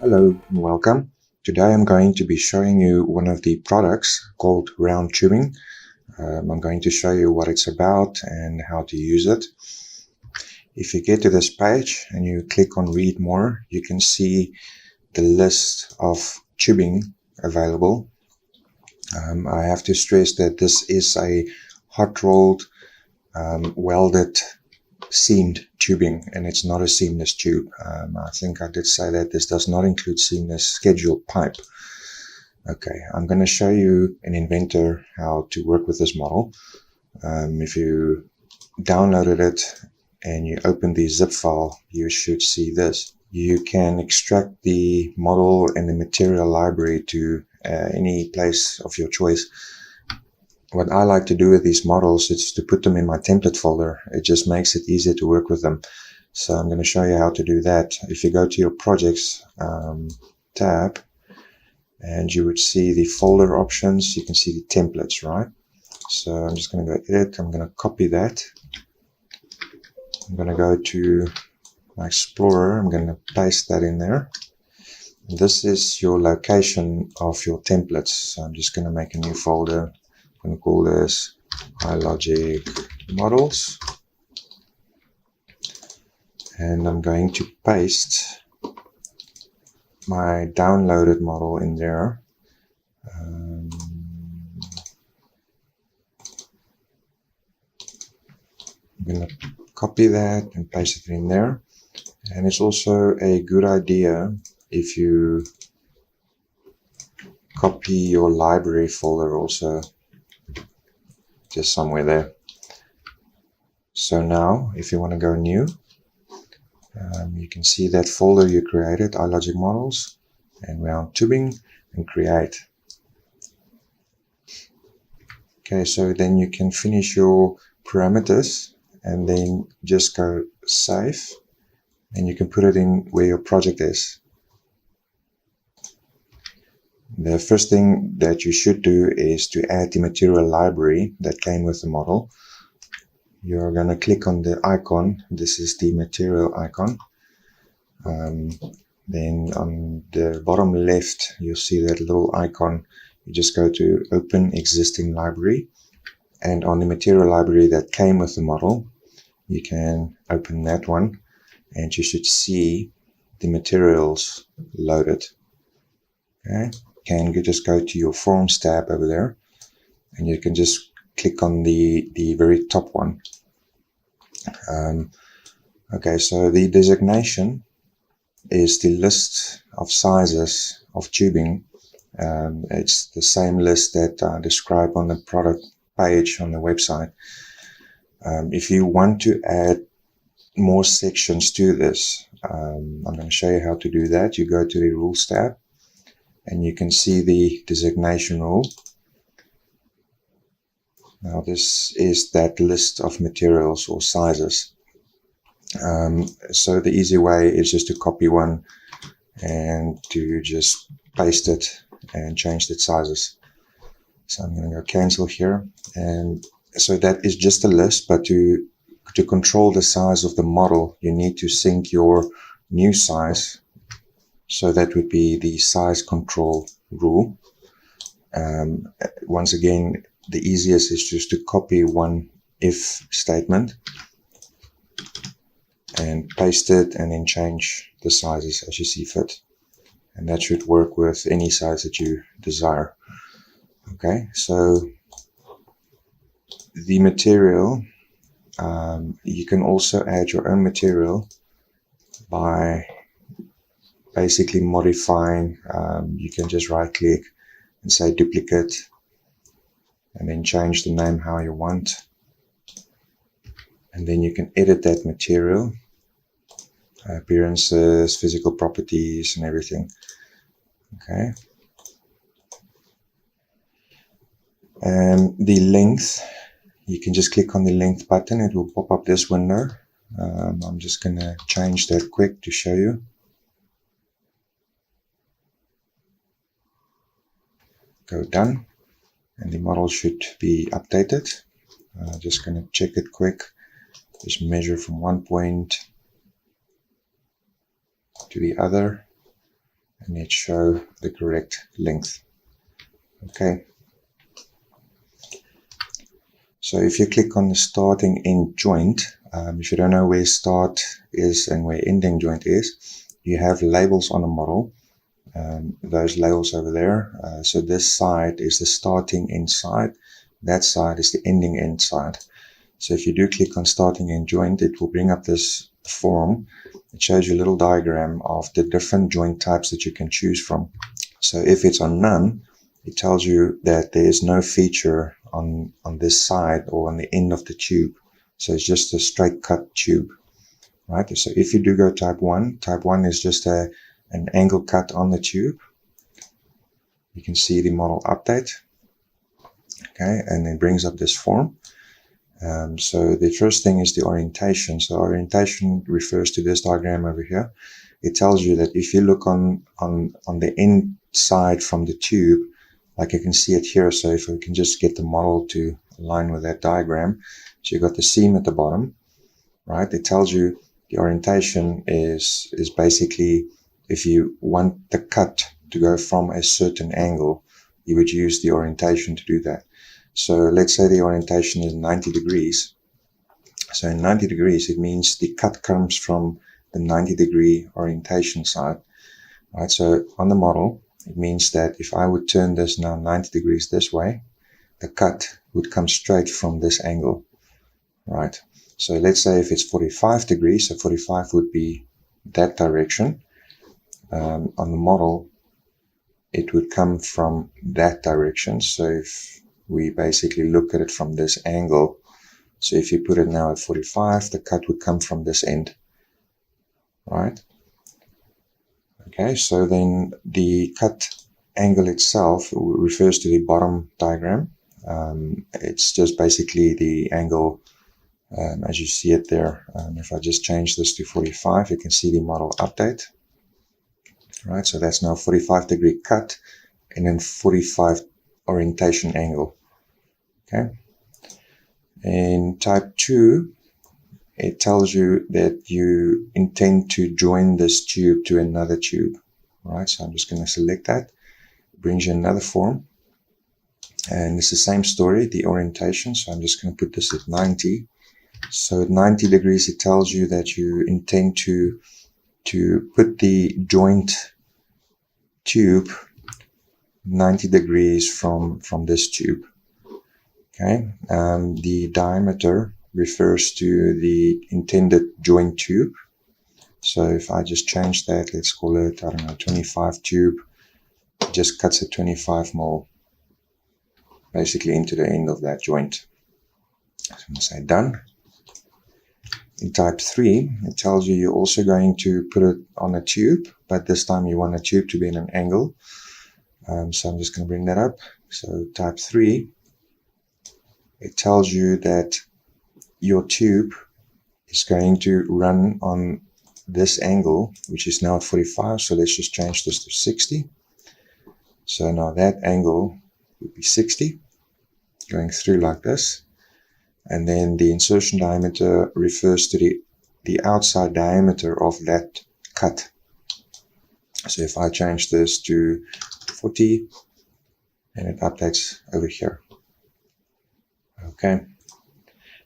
Hello and welcome. Today I'm going to be showing you one of the products called round tubing. I'm going to show you what it's about and how to use it. If you get to this page and you click on read more, you can see the list of tubing available. I have to stress that this is a hot rolled, welded, seamed tubing, and it's not a seamless tube. I think I did say that this does not include seamless scheduled pipe. Okay, I'm going to show you in Inventor how to work with this model. If you downloaded it and you open the zip file, you should see this. You can extract the model and the material library to any place of your choice. What I like to do with these models is to put them in my template folder. It just makes it easier to work with them. So I'm going to show you how to do that. If you go to your projects tab, and you would see the folder options, you can see the templates, right? So I'm just going to go edit. I'm going to copy that. I'm going to go to my Explorer. I'm going to paste that in there. This is your location of your templates. So I'm just going to make a new folder. I'm going to call this iLogic models. And I'm going to paste my downloaded model in there. I'm going to copy that and paste it in there. And it's also a good idea if you copy your library folder also just somewhere there. So now if you want to go new, you can see that folder you created, iLogic models and round tubing, and create. Okay, so then you can finish your parameters and then just go save, and you can put it in where your project is. The first thing that you should do is to add the material library that came with the model. You're going to click on the icon. This is the material icon. Then on the bottom left, you'll see that little icon. You just go to open existing library, and on the material library that came with the model, you can open that one, and you should see the materials loaded. Okay, you just go to your forms tab over there, and you can just click on the very top one. Okay, so the designation is the list of sizes of tubing. It's the same list that I describe on the product page on the website. If you want to add more sections to this, I'm going to show you how to do that. You go to the Rules tab, and you can see the designation rule. Now this is that list of materials or sizes. So the easy way is just to copy one and to just paste it and change the sizes. So I'm going to go cancel here. And so that is just a list, but to control the size of the model, you need to sync your new size. So that would be the size control rule. Once again, the easiest is just to copy one if statement and paste it, and then change the sizes as you see fit. And that should work with any size that you desire. Okay, so the material, you can also add your own material by basically modifying. You can just right click and say duplicate, and then change the name how you want. And then you can edit that material, appearances, physical properties, and everything. Okay. And the length, you can just click on the length button. It will pop up this window. I'm just going to change that quick to show you. Go done, and the model should be updated. Just going to check it quick. Just measure from one point to the other, and it show the correct length. Okay. So if you click on the starting end joint, if you don't know where start is and where ending joint is, you have labels on a model. Those labels over there. So this side is the starting end side. That side is the ending end side. So if you do click on starting end joint, it will bring up this form. It shows you a little diagram of the different joint types that you can choose from. So if it's on none, it tells you that there is no feature on this side or on the end of the tube. So it's just a straight cut tube, right? So if you do go type 1 is just an angle cut on the tube. You can see the model update. Okay, and it brings up this form. So the first thing is the orientation. So orientation refers to this diagram over here. It tells you that if you look on the inside from the tube, like you can see it here. So if we can just get the model to align with that diagram. So you got the seam at the bottom, right? It tells you the orientation is basically if you want the cut to go from a certain angle, you would use the orientation to do that. So let's say the orientation is 90 degrees. So in 90 degrees, it means the cut comes from the 90-degree orientation side, right? So on the model, it means that if I would turn this now 90 degrees this way, the cut would come straight from this angle, right? So let's say if it's 45 degrees, so 45 would be that direction. On the model, it would come from that direction. So if we basically look at it from this angle, so if you put it now at 45, the cut would come from this end, right? Okay, so then the cut angle itself refers to the bottom diagram. It's just basically the angle as you see it there. If I just change this to 45, you can see the model update. Right, so that's now 45-degree cut and then 45 orientation angle. Okay. In type 2, it tells you that you intend to join this tube to another tube. Right, so I'm just going to select that. It brings you another form. And it's the same story, the orientation. So I'm just going to put this at 90. So at 90 degrees, it tells you that you intend to put the joint tube 90 degrees from this tube. Okay, the diameter refers to the intended joint tube. So if I just change that, let's call it, I don't know, 25 tube, it just cuts at 25 mil, basically into the end of that joint. So I'm going to say done. In type 3, it tells you you're also going to put it on a tube, but this time you want a tube to be in an angle. So I'm just going to bring that up. So type 3, it tells you that your tube is going to run on this angle, which is now at 45. So let's just change this to 60. So now that angle would be 60, going through like this. And then the insertion diameter refers to the outside diameter of that cut. So if I change this to 40, and it updates over here. Okay.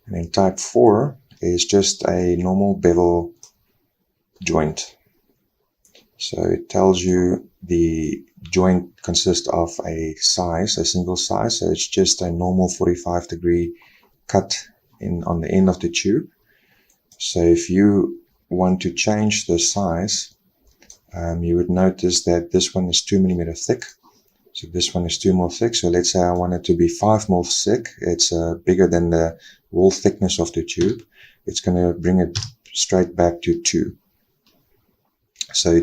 And then type 4 is just a normal bevel joint. So it tells you the joint consists of a single size. So it's just a normal 45-degree cut on the end of the tube. So if you want to change the size, you would notice that this one is 2 millimeter thick. So this one is 2 mil thick. So let's say I want it to be 5 mil thick. It's bigger than the wall thickness of the tube. It's going to bring it straight back to 2. So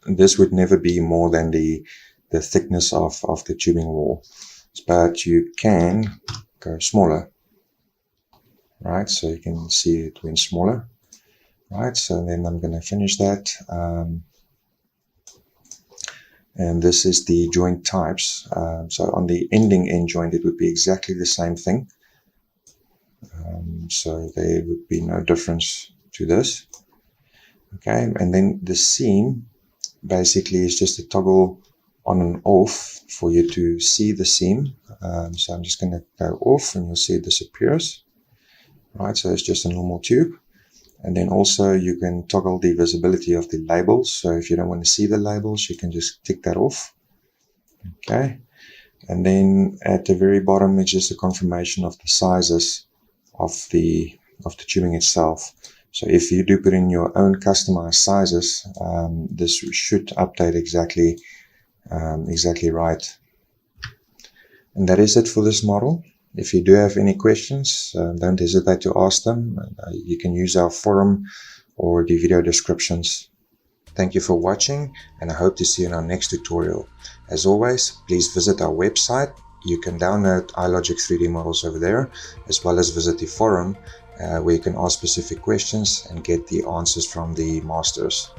this would never be more than the thickness of the tubing wall. But you can go smaller. Right, so you can see it went smaller. Right, so then I'm going to finish that. And this is the joint types. So on the ending end joint, it would be exactly the same thing. So there would be no difference to this. Okay, and then the seam basically is just a toggle on and off for you to see the seam. So I'm just going to go off and you'll see it disappears. Right, so it's just a normal tube. And then also you can toggle the visibility of the labels. So if you don't want to see the labels, you can just tick that off. Okay. And then at the very bottom, it's just a confirmation of the sizes of the tubing itself. So if you do put in your own customized sizes, this should update exactly right. And that is it for this model. If you do have any questions, don't hesitate to ask them. You can use our forum or the video descriptions. Thank you for watching, and I hope to see you in our next tutorial. As always, please visit our website. You can download iLogic 3D models over there, as well as visit the forum where you can ask specific questions and get the answers from the masters.